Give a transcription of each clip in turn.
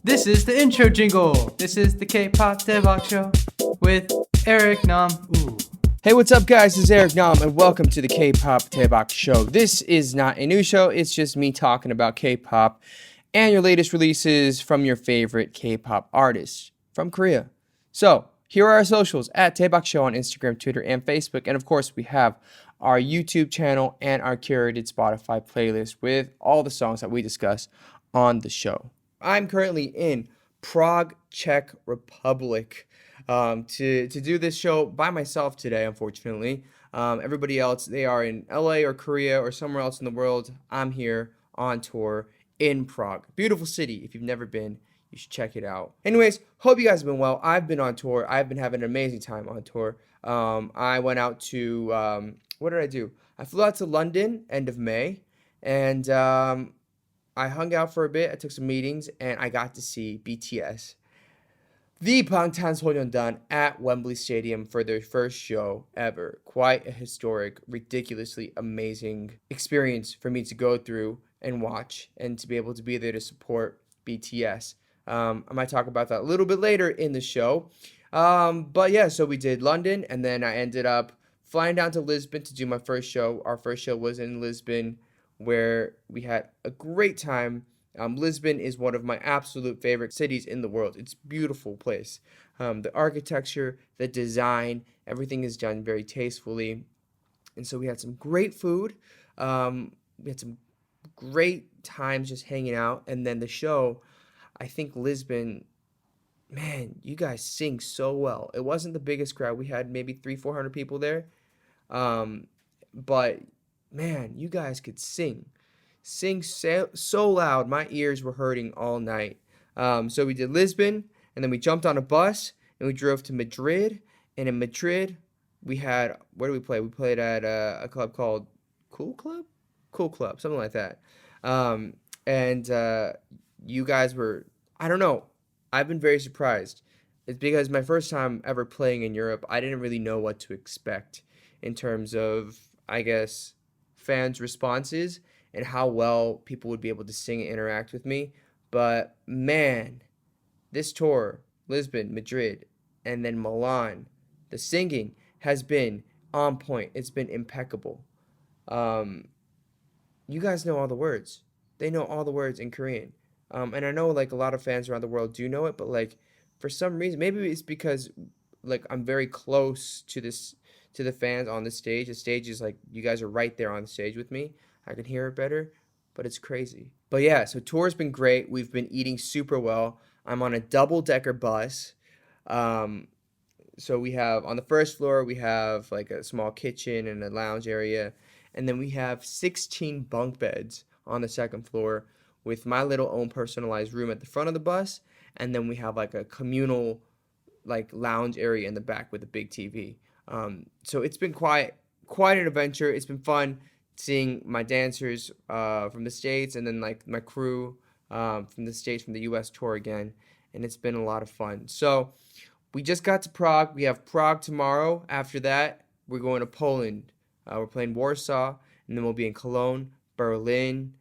This is the intro jingle. This is the K-pop Daebak Show with Eric Nam. Ooh. Hey, what's up, guys? This is Eric Nam, and welcome to the K-pop Daebak Show. This is not a new show. It's just me talking about K-pop and your latest releases from your favorite K-pop artists from Korea. So, here are our socials at Daebak Show on Instagram, Twitter, and Facebook. And of course, we have our YouTube channel and our curated Spotify playlist with all the songs that we discuss on the show. I'm currently in Prague, Czech Republic to do this show by myself today, unfortunately. Everybody else, they are in LA or Korea or somewhere else in the world. I'm here on tour in Prague. Beautiful city. If you've never been, you should check it out. Anyways, hope you guys have been well. I've been on tour. I've been having an amazing time on tour. I went out to, what did I do? I flew out to London end of May, and I hung out for a bit. I took some meetings, and I got to see BTS, the 방탄소년단, at Wembley Stadium for their first show ever. Quite a historic, ridiculously amazing experience for me to go through and watch, and to be able to be there to support BTS. I might talk about that a little bit later in the show. But yeah, so we did London, and then I ended up flying down to Lisbon to do my first show. Our first show was in Lisbon, where we had a great time. Lisbon is one of my absolute favorite cities in the world. It's a beautiful place. The architecture, the design, everything is done very tastefully. And so we had some great food. We had some great times just hanging out. And then the show, I think Lisbon, man, you guys sing so well. It wasn't the biggest crowd. We had maybe 300-400 people there. But man, you guys could sing so loud. My ears were hurting all night. So we did Lisbon, and then we jumped on a bus, and we drove to Madrid. And in Madrid, we had, where did we play? We played at a club called Cool Club, something like that. And you guys were, I don't know, I've been very surprised. It's because my first time ever playing in Europe, I didn't really know what to expect in terms of, I guess, fans' responses and how well people would be able to sing and interact with me. But man, this tour, Lisbon, Madrid, and then Milan, the singing has been on point. It's been impeccable. You guys know all the words. They know all the words in Korean. And I know like a lot of fans around the world do know it, but like for some reason, maybe it's because like I'm very close to the fans on the stage. The stage is like, you guys are right there on the stage with me. I can hear it better, but it's crazy. But yeah, so tour's been great. We've been eating super well. I'm on a double-decker bus. So we have, on the first floor, we have like a small kitchen and a lounge area. And then we have 16 bunk beds on the second floor with my little own personalized room at the front of the bus. And then we have like a communal like lounge area in the back with a big TV. So it's been quite an adventure. It's been fun seeing my dancers from the States, and then like my crew from the States, from the US tour again, and it's been a lot of fun. So we just got to Prague. We have Prague tomorrow. After that, we're going to Poland. We're playing Warsaw, and then we'll be in Cologne, Berlin,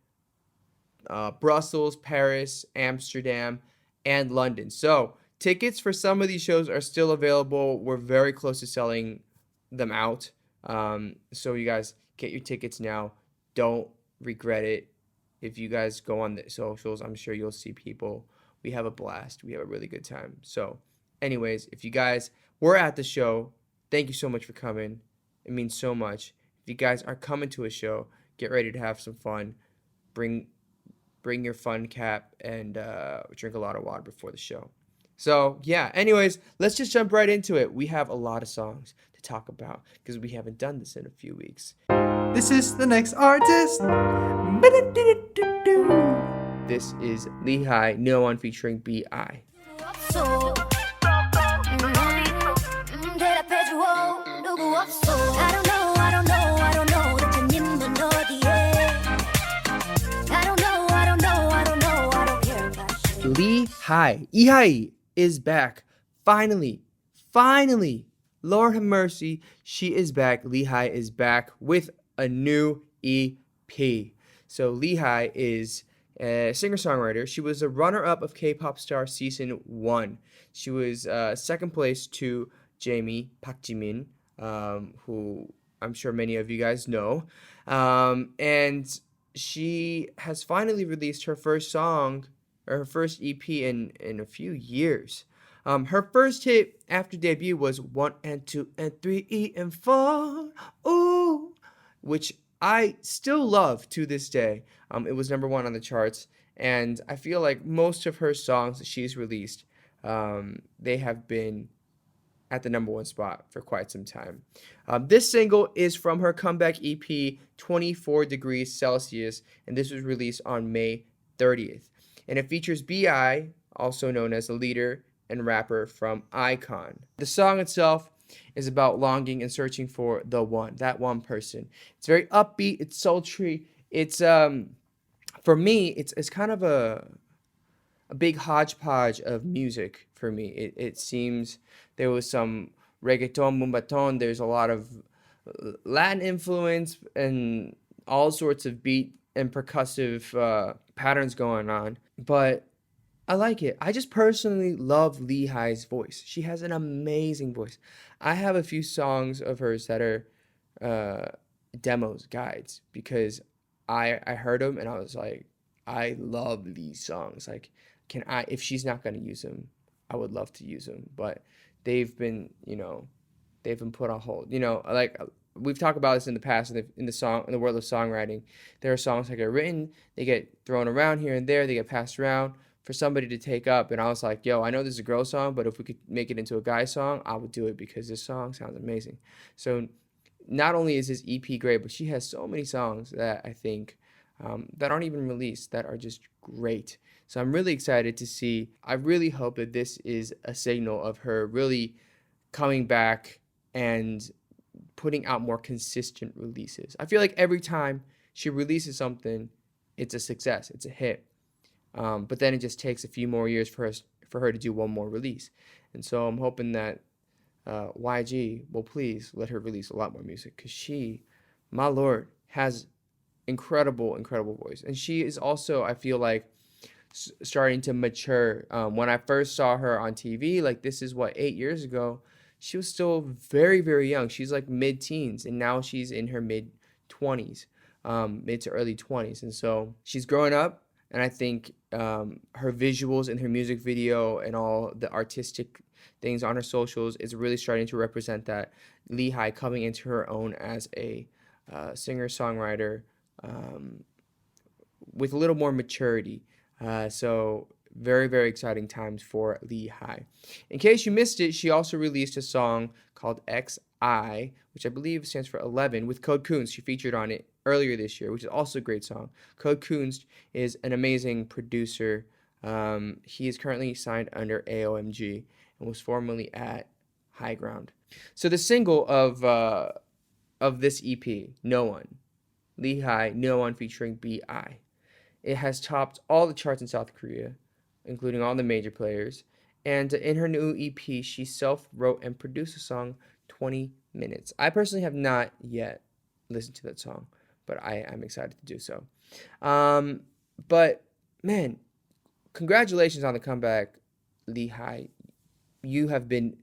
Brussels, Paris, Amsterdam, and London. So tickets for some of these shows are still available. We're very close to selling them out. So you guys get your tickets now. Don't regret it. If you guys go on the socials, I'm sure you'll see people. We have a blast. We have a really good time. So anyways, if you guys were at the show, thank you so much for coming. It means so much. If you guys are coming to a show, get ready to have some fun. Bring your fun cap and drink a lot of water before the show. So yeah, anyways, let's just jump right into it. We have a lot of songs to talk about because we haven't done this in a few weeks. This is the next artist. This is Leehi, No One featuring B.I. Leehi is back. Finally. Lord have mercy, she is back. Leehi is back with a new EP. So Leehi is a singer-songwriter. She was a runner-up of K-Pop Star Season 1. She was second place to Jamie Park Jimin, who I'm sure many of you guys know. And she has finally released her first song, or her first EP in a few years. Her first hit after debut was 1 and 2 and 3 and 4, ooh, which I still love to this day. It was number 1 on the charts, and I feel like most of her songs that she's released, they have been at the number 1 spot for quite some time. This single is from her comeback EP, 24 Degrees Celsius, and this was released on May 30th. And it features B.I., also known as the leader and rapper from iKON. The song itself is about longing and searching for the one, that one person. It's very upbeat, it's sultry. It's for me, it's kind of a big hodgepodge of music for me. It seems there was some reggaeton, mumbaton, there's a lot of Latin influence and all sorts of beat and percussive patterns going on. But I like it. I just personally love Leehi's voice. She has an amazing voice. I have a few songs of hers that are demos, guides, because I heard them and I was like, I love these songs. Like, if she's not going to use them, I would love to use them. But they've been put on hold. Like we've talked about this in the past in the world of songwriting. There are songs that get written, they get thrown around here and there, they get passed around for somebody to take up, and I was like, yo, I know this is a girl song, but if we could make it into a guy song, I would do it because this song sounds amazing. So not only is this EP great, but she has so many songs that I think that aren't even released that are just great. So I'm really excited to see. I really hope that this is a signal of her really coming back and putting out more consistent releases. I feel like every time she releases something, it's a success, it's a hit. But then it just takes a few more years for her to do one more release. And so I'm hoping that YG will please let her release a lot more music, because she, my lord, has incredible voice. And she is also, I feel like, starting to mature. When I first saw her on TV, like this is 8 years ago, she was still very young. She's like mid-teens, and now she's in her mid-20s, mid to early 20s. And so she's growing up. And I think her visuals in her music video and all the artistic things on her socials is really starting to represent that Leehi coming into her own as a singer-songwriter with a little more maturity. So very exciting times for Leehi. In case you missed it, she also released a song called XI, which I believe stands for 11, with Code Kunst. She featured on it earlier this year, which is also a great song. Code Kunst is an amazing producer. He is currently signed under AOMG and was formerly at High Ground. So the single of this EP, No One, Leehi, No One featuring B.I. It has topped all the charts in South Korea, including all the major players. And in her new EP, she self-wrote and produced a song, 20 Minutes. I personally have not yet listened to that song, but I'm excited to do so. But, man, congratulations on the comeback, Leehi. You have been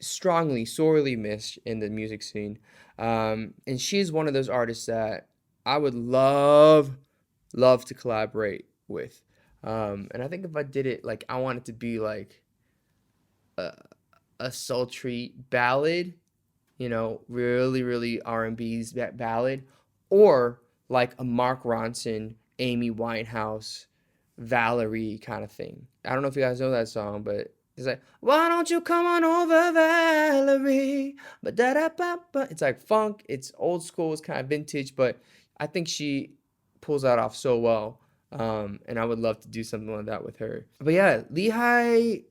sorely missed in the music scene. And she's one of those artists that I would love to collaborate with. And I think if I did it, like, I want it to be like a sultry ballad, really R&B's ballad, or like a Mark Ronson, Amy Winehouse, Valerie kind of thing. I don't know if you guys know that song, but it's like, why don't you come on over, Valerie? It's like funk, it's old school, it's kind of vintage, but I think she pulls that off so well. And I would love to do something like that with her. But yeah, Leehi,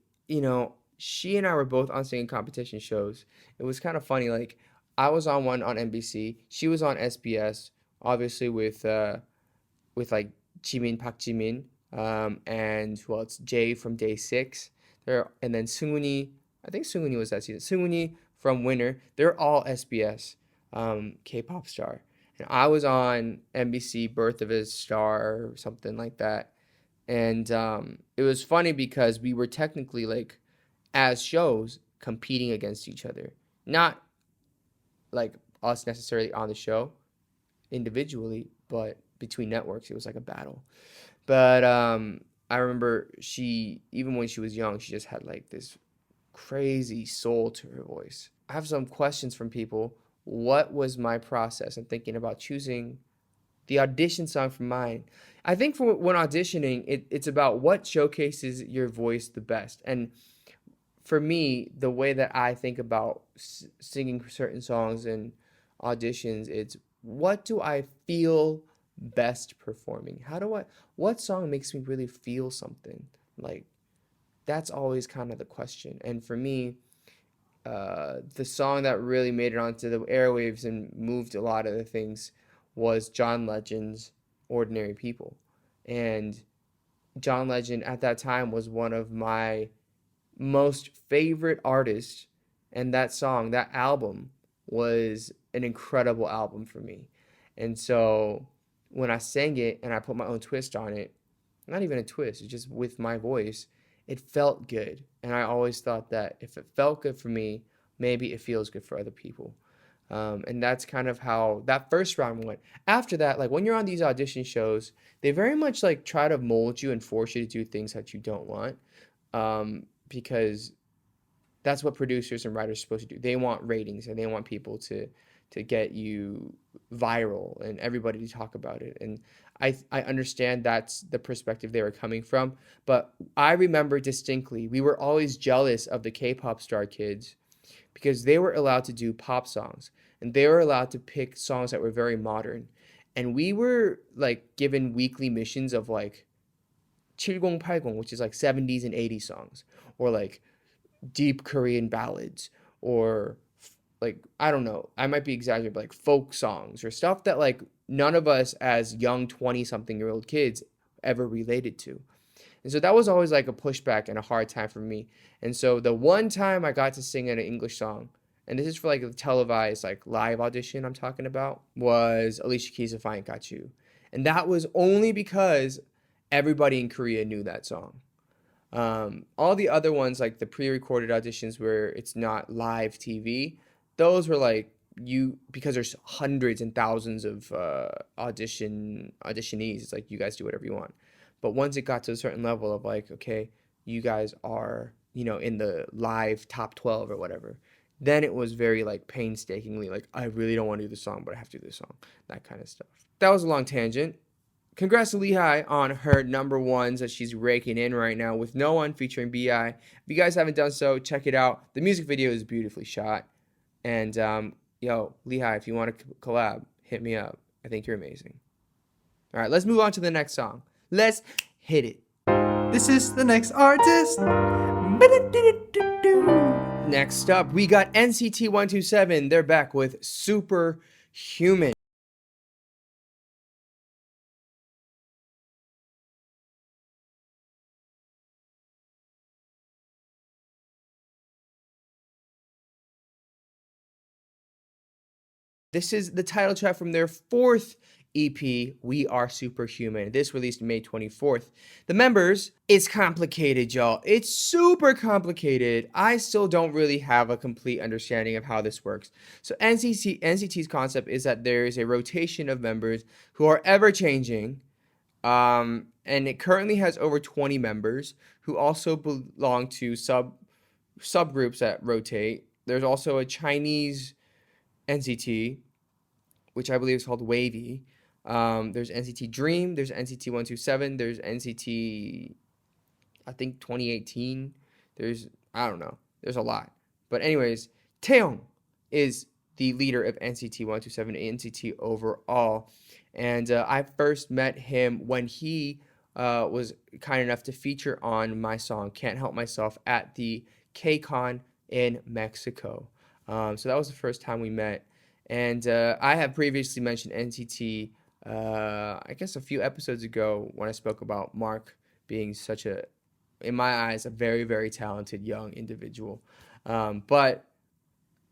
she and I were both on singing competition shows. It was kind of funny. Like, I was on one on NBC. She was on SBS, obviously with like Jimin, Park Jimin, and it's Jay from Day 6. And then Seunguni, I think Seunguni was that season. Seunguni from Winner. They're all SBS K-pop star. And I was on NBC, Birth of a Star, or something like that. And it was funny because we were technically like, as shows, competing against each other. Not like us necessarily on the show individually, but between networks, it was like a battle. But I remember even when she was young, she just had like this crazy soul to her voice. I have some questions from people. What was my process in thinking about choosing the audition song for mine? I think for when auditioning, it's about what showcases your voice the best. And for me, the way that I think about singing certain songs and auditions, it's what do I feel best performing? What song makes me really feel something? Like, that's always kind of the question. And for me, the song that really made it onto the airwaves and moved a lot of the things was John Legend's Ordinary People. And John Legend at that time was one of my most favorite artists, and that song, that album, was an incredible album for me. And so when I sang it and I put my own twist on it, not even a twist, it's just with my voice, it felt good. And I always thought that if it felt good for me, maybe it feels good for other people. And that's kind of how that first round went. After that, like when you're on these audition shows, they very much like try to mold you and force you to do things that you don't want. Because that's what producers and writers are supposed to do. They want ratings and they want people to get you viral and everybody to talk about it. And I understand that's the perspective they were coming from. But I remember distinctly, we were always jealous of the K-pop star kids because they were allowed to do pop songs and they were allowed to pick songs that were very modern. And we were like given weekly missions of like 7080, which is like 70s and 80s songs, or like deep Korean ballads, or like, I don't know, I might be exaggerating, but like folk songs or stuff that like none of us as young 20-something-year-old kids ever related to. And so that was always like a pushback and a hard time for me. And so the one time I got to sing an English song, and this is for like a televised like live audition I'm talking about, was Alicia Keys' If I Ain't Got You. And that was only because everybody in Korea knew that song. All the other ones, like the pre-recorded auditions where it's not live TV, those were like because there's hundreds and thousands of auditionees. It's like you guys do whatever you want. But once it got to a certain level of like, okay, you guys are, in the live top 12 or whatever, then it was very like painstakingly like, I really don't want to do the song, but I have to do the song, that kind of stuff. That was a long tangent. Congrats to Leehi on her number ones that she's raking in right now with No One featuring B.I. If you guys haven't done so, check it out. The music video is beautifully shot. And, Leehi, if you want to collab, hit me up. I think you're amazing. All right, let's move on to the next song. Let's hit it. This is the next artist. Next up, we got NCT 127. They're back with Superhuman. This is the title track from their fourth EP, We Are Superhuman. This released May 24th. The members, it's complicated, y'all. It's super complicated. I still don't really have a complete understanding of how this works. So NCT's concept is that there is a rotation of members who are ever changing. And it currently has over 20 members who also belong to subgroups that rotate. There's also a Chinese NCT, which I believe is called Wavy. There's NCT Dream. There's NCT 127. There's NCT, I think 2018. I don't know. There's a lot. But anyways, Taeyong is the leader of NCT 127 and NCT overall. And I first met him when he was kind enough to feature on my song Can't Help Myself at the KCON in Mexico. So that was the first time we met. And I have previously mentioned NCT, I guess a few episodes ago when I spoke about Mark being such in my eyes, a very, very talented young individual. But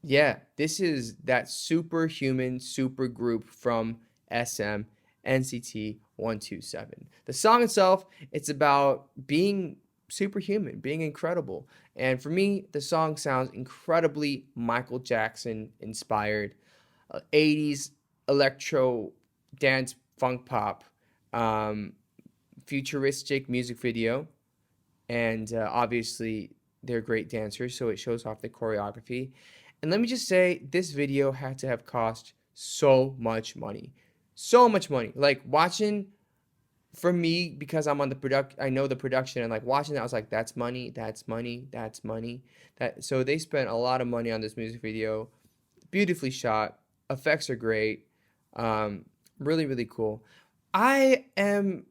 yeah, this is that superhuman super group from SM, NCT 127. The song itself, it's about being superhuman, being incredible. And for me, the song sounds incredibly Michael Jackson inspired. 80s electro dance funk pop, futuristic music video, and obviously they're great dancers, so it shows off the choreography. And let me just say, this video had to have cost so much money. So much money. Like, watching, for me, because I'm on the I know the production, and like watching that, I was like, that's money, that's money, that's money. So they spent a lot of money on this music video. Beautifully shot. Effects are great. Really, really cool. I am,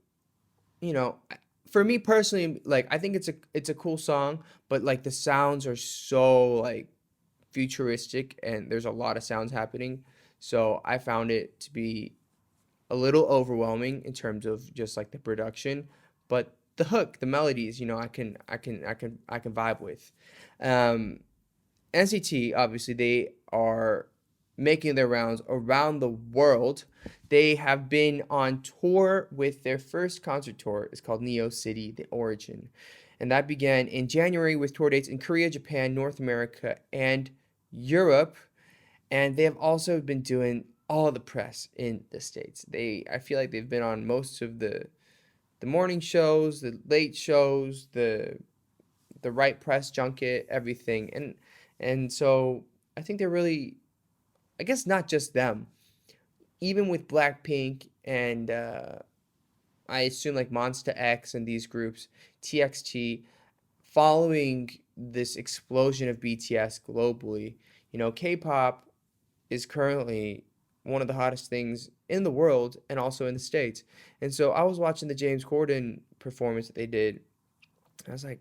for me personally, like, I think it's a cool song, but like the sounds are so like futuristic and there's a lot of sounds happening. So I found it to be a little overwhelming in terms of just like the production, but the hook, the melodies, I can vibe with. NCT, obviously, they are making their rounds around the world. They have been on tour with their first concert tour. It's called Neo City, The Origin. And that began in January with tour dates in Korea, Japan, North America, and Europe. And they have also been doing all the press in the States. I feel like they've been on most of the morning shows, the late shows, the right press junket, everything. And so I think they're really, I guess not just them, even with Blackpink and I assume like Monsta X and these groups, TXT, following this explosion of BTS globally, K-pop is currently one of the hottest things in the world and also in the States. And so I was watching the James Corden performance that they did. I was like,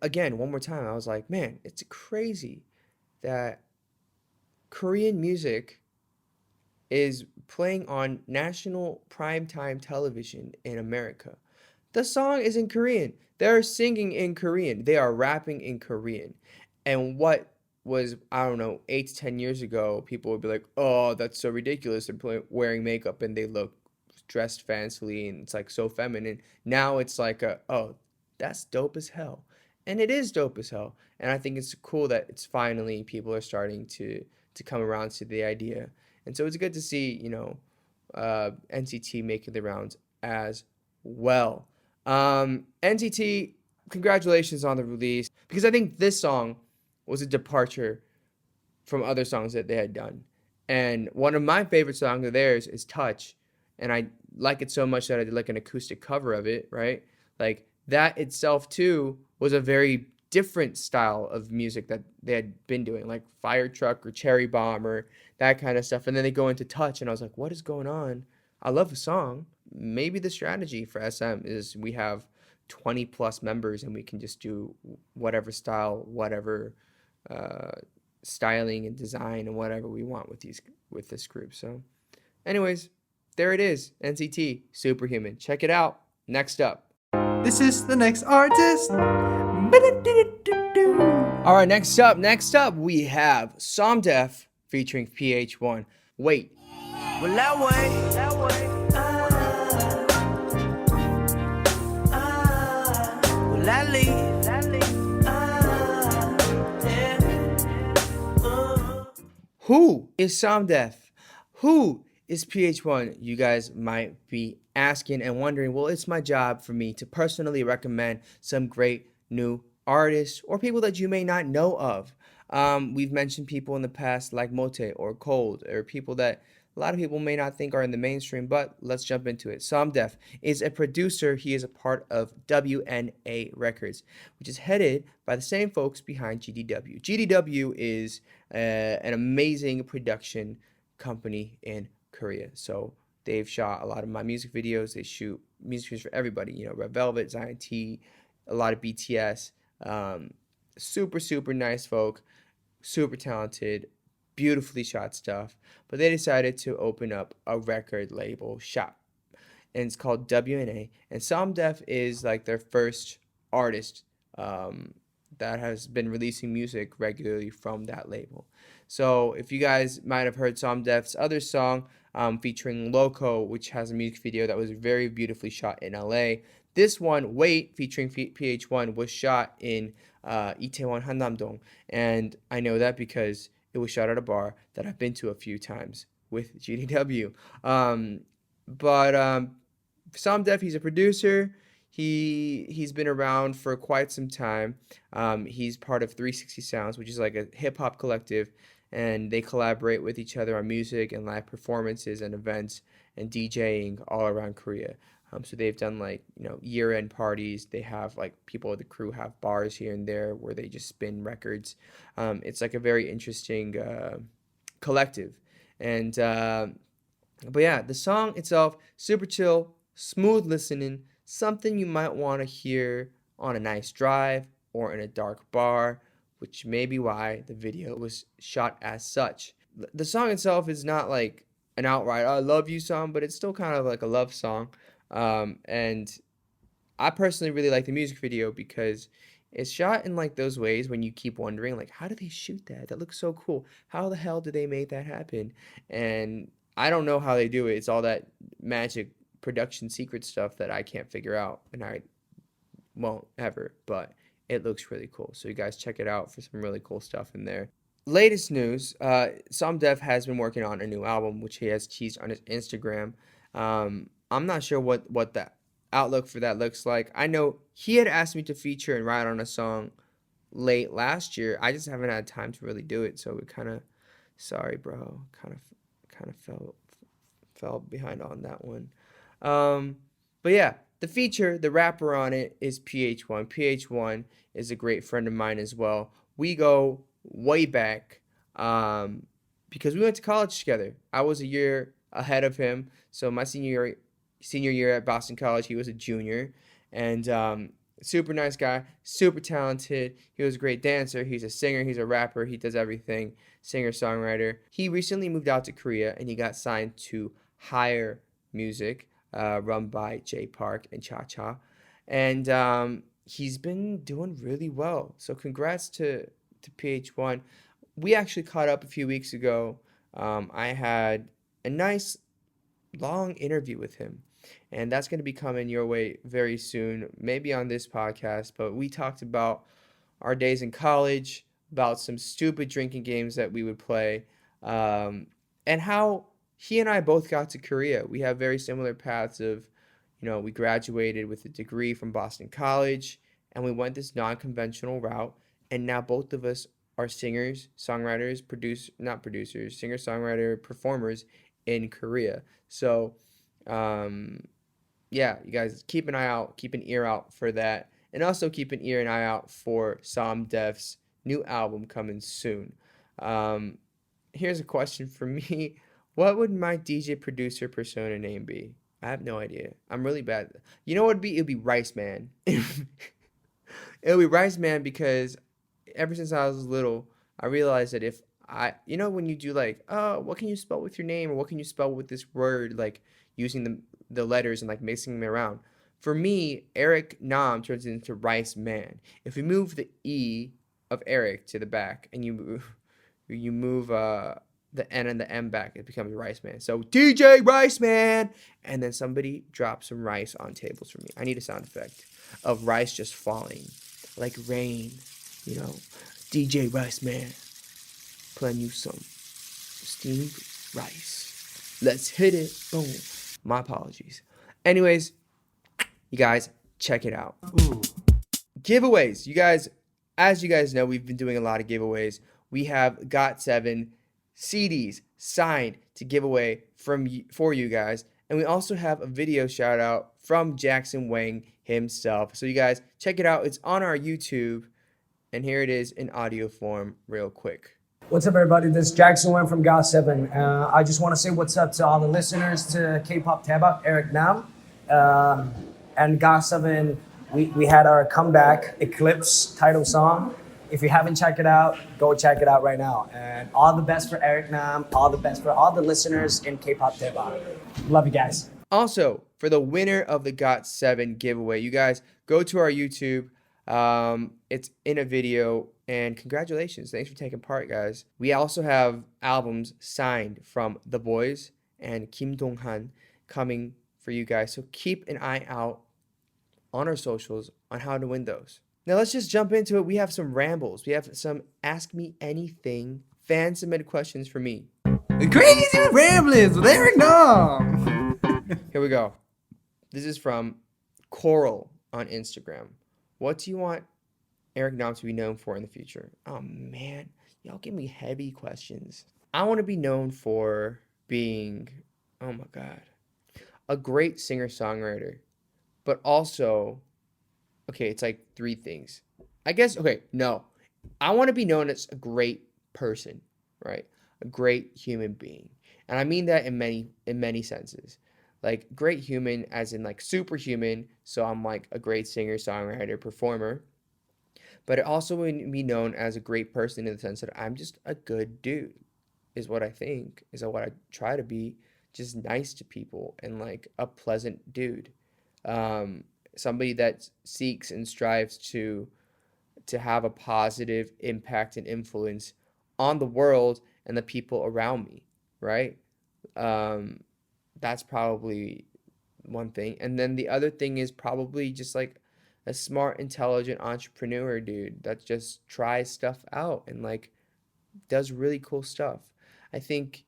again, one more time, I was like, man, it's crazy that Korean music is playing on national primetime television in America. The song is in Korean. They're singing in Korean. They are rapping in Korean. And what was, I don't know, 8 to 10 years ago, people would be like, oh, that's so ridiculous. They're wearing makeup and they look dressed fancily and it's like so feminine. Now it's like, oh, that's dope as hell. And it is dope as hell. And I think it's cool that it's finally people are starting to come around to the idea. And so it's good to see, NCT making the rounds as well. NCT, congratulations on the release, because I think this song was a departure from other songs that they had done. And one of my favorite songs of theirs is Touch. And I like it so much that I did like an acoustic cover of it, right? Like that itself too was a very different style of music that they had been doing, like Fire Truck or Cherry Bomb or that kind of stuff. And then they go into Touch and I was like, what is going on? I love the song. Maybe the strategy for SM is we have 20 plus members and we can just do whatever style, whatever styling and design and whatever we want with this group. So anyways, there it is. NCT Superhuman. Check it out. Next up. This is the next artist. All right, next up we have SOMDEF featuring PH1. Wait. Well, that way. Will I leave? Who is SOMDEF? Who is PH1? You guys might be asking and wondering. Well, it's my job for me to personally recommend some great new artists or people that you may not know of. We've mentioned people in the past like Mote or Cold, or people that a lot of people may not think are in the mainstream, but let's jump into it. SOMDEF is a producer. He is a part of WNA Records, which is headed by the same folks behind GDW. GDW is an amazing production company in Korea. So they've shot a lot of my music videos. They shoot music videos for everybody, Red Velvet, Zion T, a lot of BTS. Super, super nice folk, super talented, beautifully shot stuff. But they decided to open up a record label shop, and it's called WNA. And SOMDEF is like their first artist that has been releasing music regularly from that label. So if you guys might have heard SOMDEF's other song, featuring Loco, which has a music video that was very beautifully shot in LA. This one, Wait, featuring PH1, was shot in Itaewon, Hannam-dong. And I know that because it was shot at a bar that I've been to a few times with GDW. But SOMDEF, he's a producer. He's been around for quite some time. He's part of 360 Sounds, which is like a hip-hop collective, and they collaborate with each other on music and live performances and events and DJing all around Korea. So they've done like, year-end parties. They have like people of the crew have bars here and there where they just spin records. It's like a very interesting collective. And but yeah, the song itself, super chill, smooth listening, something you might want to hear on a nice drive or in a dark bar, which may be why the video was shot as such. The song itself is not like an outright "I love you" song, but it's still kind of like a love song. And I personally really like the music video because it's shot in like those ways when you keep wondering, like, how do they shoot that? That looks so cool. How the hell did they make that happen? And I don't know how they do it. It's all that magic production secret stuff that I can't figure out, and I won't ever, but it looks really cool. So you guys check it out for some really cool stuff in there. Latest news, SOMDEF has been working on a new album, which he has teased on his Instagram. I'm not sure what the outlook for that looks like. I know he had asked me to feature and write on a song late last year. I just haven't had time to really do it, so we kind of, sorry bro, kind of fell behind on that one. But yeah, the feature, the rapper on it is PH1. PH1 is a great friend of mine as well. We go way back because we went to college together. I was a year ahead of him, so my senior year at Boston College, he was a junior, and super nice guy, super talented. He was a great dancer. He's a singer. He's a rapper. He does everything. Singer-songwriter. He recently moved out to Korea, and he got signed to Higher Music, run by Jay Park and Cha Cha, and he's been doing really well. So congrats to PH1. We actually caught up a few weeks ago. I had a nice long interview with him, and that's going to be coming your way very soon, maybe on this podcast. But we talked about our days in college, about some stupid drinking games that we would play, and how he and I both got to Korea. We have very similar paths of, we graduated with a degree from Boston College, and we went this non-conventional route, and now both of us are singers, songwriters, singer-songwriter, performers in Korea. So, yeah, you guys keep an eye out, keep an ear out for that, and also keep an ear and eye out for SOMDEF's new album coming soon. Here's a question for me. What would my DJ producer persona name be? I have no idea. I'm really bad. You know what it'd be? It'd be Rice Man. It would be Rice Man because ever since I was little, I realized that if when you do like, oh, what can you spell with your name, or what can you spell with this word, like using the letters and like mixing them around. For me, Eric Nam turns into Rice Man. If we move the E of Eric to the back and you move the N and the M back, it becomes Rice Man. So DJ Rice Man, and then somebody drops some rice on tables for me. I need a sound effect of rice just falling like rain. DJ Rice Man, playing you some steamed rice. Let's hit it. Boom. My apologies. Anyways, you guys, check it out. Ooh. Giveaways. You guys, as you guys know, we've been doing a lot of giveaways. We have GOT7 CDs signed to give away for you guys. And we also have a video shout out from Jackson Wang himself. So you guys, check it out. It's on our YouTube. And here it is in audio form real quick. What's up, everybody? This is Jackson Wang from GOT7. I just want to say what's up to all the listeners to K-pop Daebak, Eric Nam. And GOT7, we had our comeback Eclipse title song. If you haven't checked it out, go check it out right now. And all the best for Eric Nam, all the best for all the listeners in K-pop Daebak. Love you guys. Also, for the winner of the GOT7 giveaway, you guys go to our YouTube. It's in a video, and congratulations. Thanks for taking part, guys. We also have albums signed from The Boys and Kim Dong-han coming for you guys. So keep an eye out on our socials on how to win those. Now let's just jump into it. We have some rambles. We have some Ask Me Anything fan submitted questions for me. The Crazy Ramblings with Eric Nam. Here we go. This is from Coral on Instagram. What do you want Eric Nam to be known for in the future? Oh man, y'all give me heavy questions. I want to be known for being, oh my God, a great singer-songwriter, but also, okay, it's like three things. I guess, okay, no. I want to be known as a great person, right? A great human being. And I mean that in many senses. Like great human as in like superhuman, so I'm like a great singer, songwriter, performer. But it also would be known as a great person in the sense that I'm just a good dude, is what I think, is what I try to be, just nice to people and like a pleasant dude. Somebody that seeks and strives to have a positive impact and influence on the world and the people around me, right? That's probably one thing. And then the other thing is probably just like a smart, intelligent entrepreneur dude that just tries stuff out and like does really cool stuff. I think,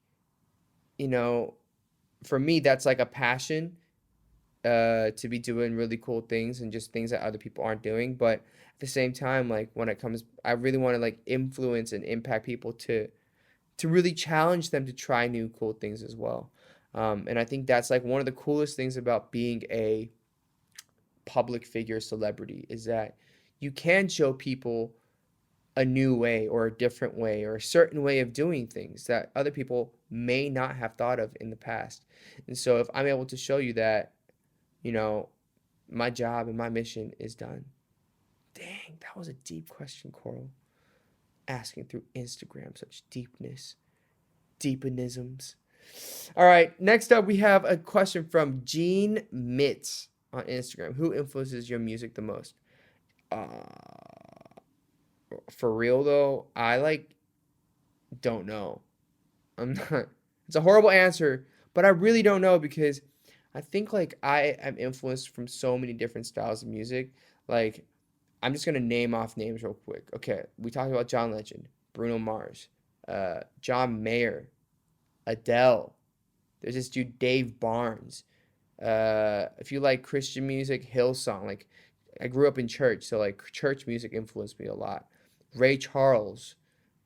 for me, that's like a passion to be doing really cool things and just things that other people aren't doing. But at the same time, like when it comes, I really want to like influence and impact people to really challenge them to try new cool things as well. And I think that's like one of the coolest things about being a public figure celebrity is that you can show people a new way or a different way or a certain way of doing things that other people may not have thought of in the past. And so if I'm able to show you that, my job and my mission is done. Dang, that was a deep question, Coral. Asking through Instagram, such deepness, deepenisms. All right, next up we have a question from Gene Mitz on Instagram. Who influences your music the most? For real though, I don't know. I'm not. It's a horrible answer, but I really don't know because I think I am influenced from so many different styles of music. Like I'm just gonna name off names real quick. Okay, we talked about John Legend, Bruno Mars, John Mayer, Adele. There's this dude Dave Barnes. If you like Christian music, Hillsong. Like I grew up in church, so like church music influenced me a lot. Ray Charles,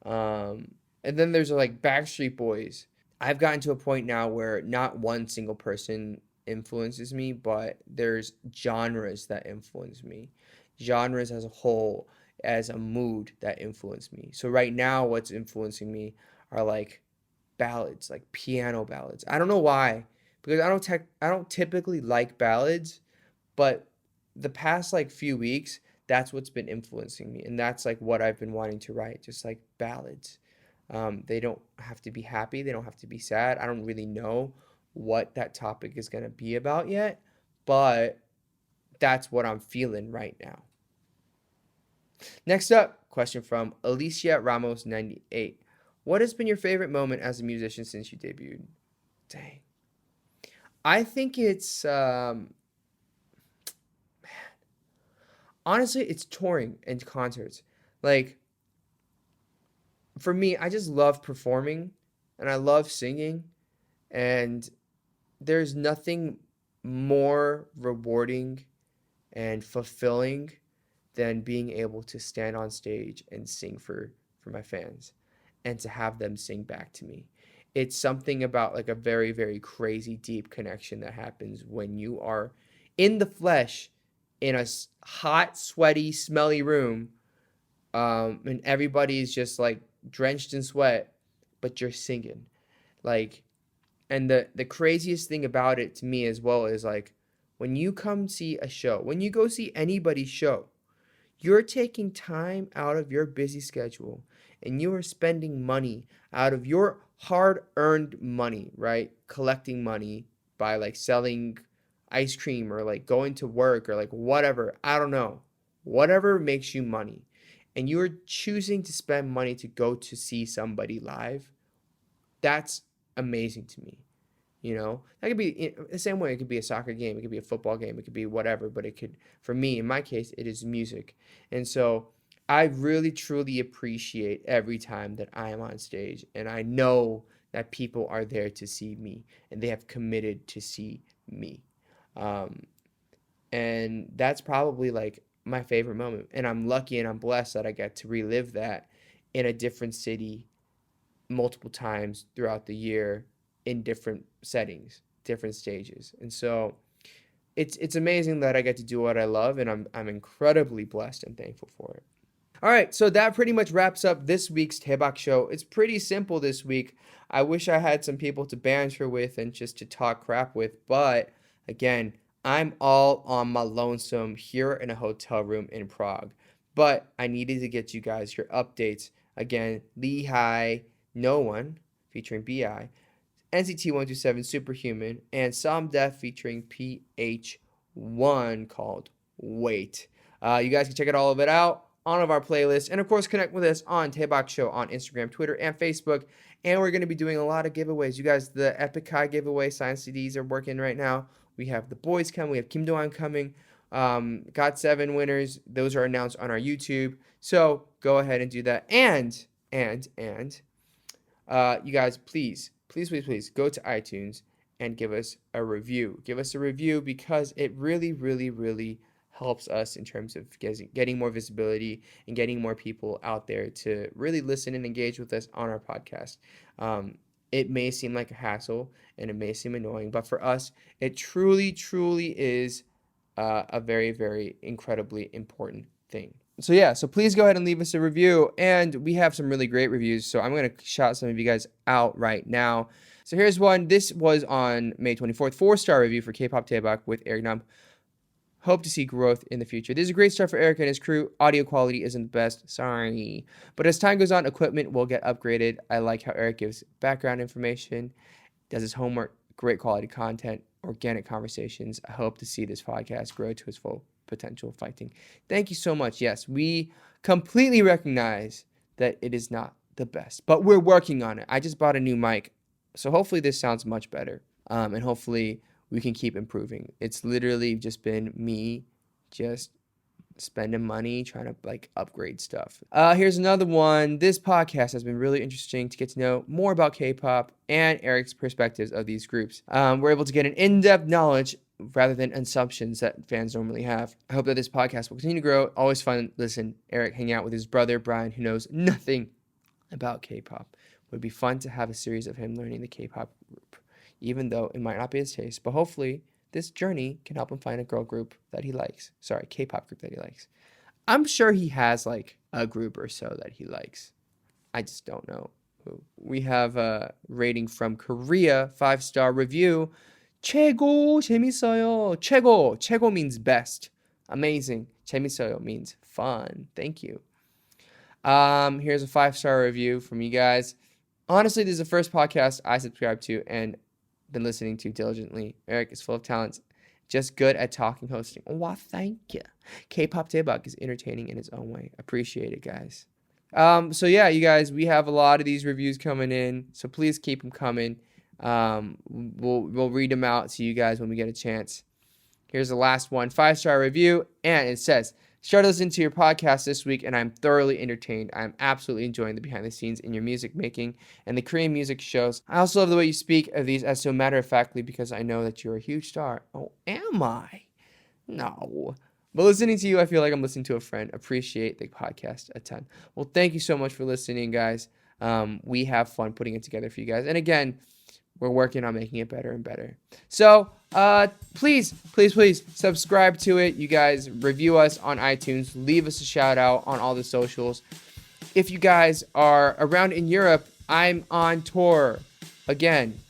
and then there's like Backstreet Boys. I've gotten to a point now where not one single person influences me, but there's genres that influence me. Genres as a whole, as a mood that influence me. So right now, what's influencing me are like ballads, like piano ballads. I don't know why, because I don't typically like ballads, but the past like few weeks, that's what's been influencing me, and that's like what I've been wanting to write, just like ballads. They don't have to be happy, they don't have to be sad. I don't really know what that topic is going to be about yet, but that's what I'm feeling right now. Next up, question from Alicia Ramos 98. What has been your favorite moment as a musician since you debuted? Dang. I think it's honestly, it's touring and concerts. Like, for me, I just love performing and I love singing, and there's nothing more rewarding and fulfilling than being able to stand on stage and sing for my fans and to have them sing back to me. It's something about like a very, very crazy deep connection that happens when you are in the flesh in a hot, sweaty, smelly room, and everybody's just like drenched in sweat, but you're singing. Like, and the craziest thing about it to me as well is like when you come see a show, when you go see anybody's show, you're taking time out of your busy schedule and you are spending money out of your hard-earned money, right? Collecting money by like selling ice cream or like going to work or like whatever. I don't know. Whatever makes you money. And you're choosing to spend money to go to see somebody live. That's amazing to me. You know, that could be the same way. It could be a soccer game, it could be a football game, it could be whatever. But it could, for me, in my case, it is music. And so I really truly appreciate every time that I am on stage, and I know that people are there to see me, and they have committed to see me. And that's probably like my favorite moment. And I'm lucky and I'm blessed that I get to relive that in a different city multiple times throughout the year in different settings, different stages. And so it's amazing that I get to do what I love, and I'm incredibly blessed and thankful for it. All right, so that pretty much wraps up this week's Daebak Show. It's pretty simple this week. I wish I had some people to banter with and just to talk crap with, but again, I'm all on my lonesome here in a hotel room in Prague. But I needed to get you guys your updates. Again, Leehi, No One, featuring B.I., NCT 127, Superhuman, and SOMDEF featuring PH1 called Wait. You guys can check all of it out on all of our playlists. And of course, connect with us on Daebak Show on Instagram, Twitter, and Facebook. And we're going to be doing a lot of giveaways. You guys, the Epic High giveaway signed CDs are working right now. We have the boys coming. We have Kim Do-an coming. GOT7 winners. Those are announced on our YouTube. So go ahead and do that. And you guys, please go to iTunes and give us a review. Give us a review because it really helps us in terms of getting more visibility and getting more people out there to really listen and engage with us on our podcast. It may seem like a hassle and it may seem annoying, but for us, it truly is a very incredibly important thing. So yeah, so please go ahead and leave us a review, and we have some really great reviews, so I'm going to shout some of you guys out right now. So here's one. This was on May 24th, 4-star review for K-Pop Daebak with Eric Nam. Hope to see growth in the future. This is a great start for Eric and his crew. Audio quality isn't the best, sorry. But as time goes on, equipment will get upgraded. I like how Eric gives background information, does his homework, great quality content, organic conversations. I hope to see this podcast grow to its full potential fighting. Thank you so much. Yes, we completely recognize that it is not the best, but we're working on it. I just bought a new mic, so hopefully this sounds much better, and hopefully we can keep improving. It's literally just been me just spending money trying to like upgrade stuff. Here's another one. This podcast has been really interesting to get to know more about K-pop and Eric's perspectives of these groups. We're able to get an in-depth knowledge rather than assumptions that fans normally have. I hope that this podcast will continue to grow. Always fun to listen. Eric hanging out with his brother Brian, who knows nothing about K-pop. It would be fun to have a series of him learning the K-pop group, even though it might not be his taste. But hopefully this journey can help him find a girl group that he likes. Sorry, K-pop group that he likes. I'm sure he has like a group or so that he likes. I just don't know who. We have a rating from Korea, 5-star review. 최고, 재밌어요. 최고 means best. Amazing. 재밌어요 means fun. Thank you. Here's a 5-star review from you guys. Honestly, this is the first podcast I subscribe to and been listening to diligently. Eric is full of talents, just good at talking, hosting. Wow, thank you. K-Pop Daebak is entertaining in its own way. Appreciate it, guys. So yeah, you guys, we have a lot of these reviews coming in, so please keep them coming. We'll read them out to you guys when we get a chance. Here's the last one, 5-star review, and it says, started listening to your podcast this week, and I'm thoroughly entertained. I'm absolutely enjoying the behind the scenes in your music making and the Korean music shows. I also love the way you speak of these as so matter-of-factly because I know that you're a huge star. Oh, am I? No. But listening to you, I feel like I'm listening to a friend. Appreciate the podcast a ton. Well, thank you so much for listening, guys. We have fun putting it together for you guys. And again, we're working on making it better and better. So please subscribe to it. You guys review us on iTunes. Leave us a shout out on all the socials. If you guys are around in Europe, I'm on tour again.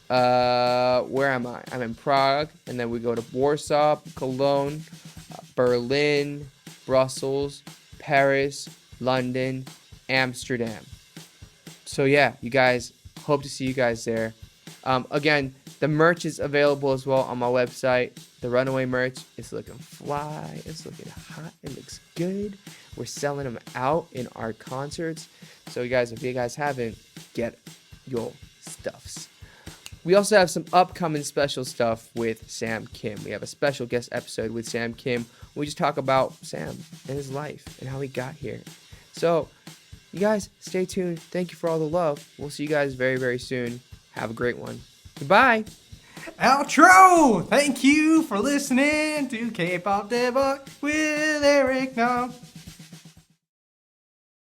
Where am I? I'm in Prague, and then we go to Warsaw, Cologne, Berlin, Brussels, Paris, London, Amsterdam. So yeah, you guys, hope to see you guys there. Again, the merch is available as well on my website. The Runaway merch is looking fly. It's looking hot. It looks good. We're selling them out in our concerts. So you guys, if you guys haven't, get your stuffs. We also have some upcoming special stuff with Sam Kim. We have a special guest episode with Sam Kim. We just talk about Sam and his life and how he got here. So, you guys, stay tuned. Thank you for all the love. We'll see you guys very, very soon. Have a great one. Goodbye. Outro! Thank you for listening to K-Pop Daebak with Eric Nam.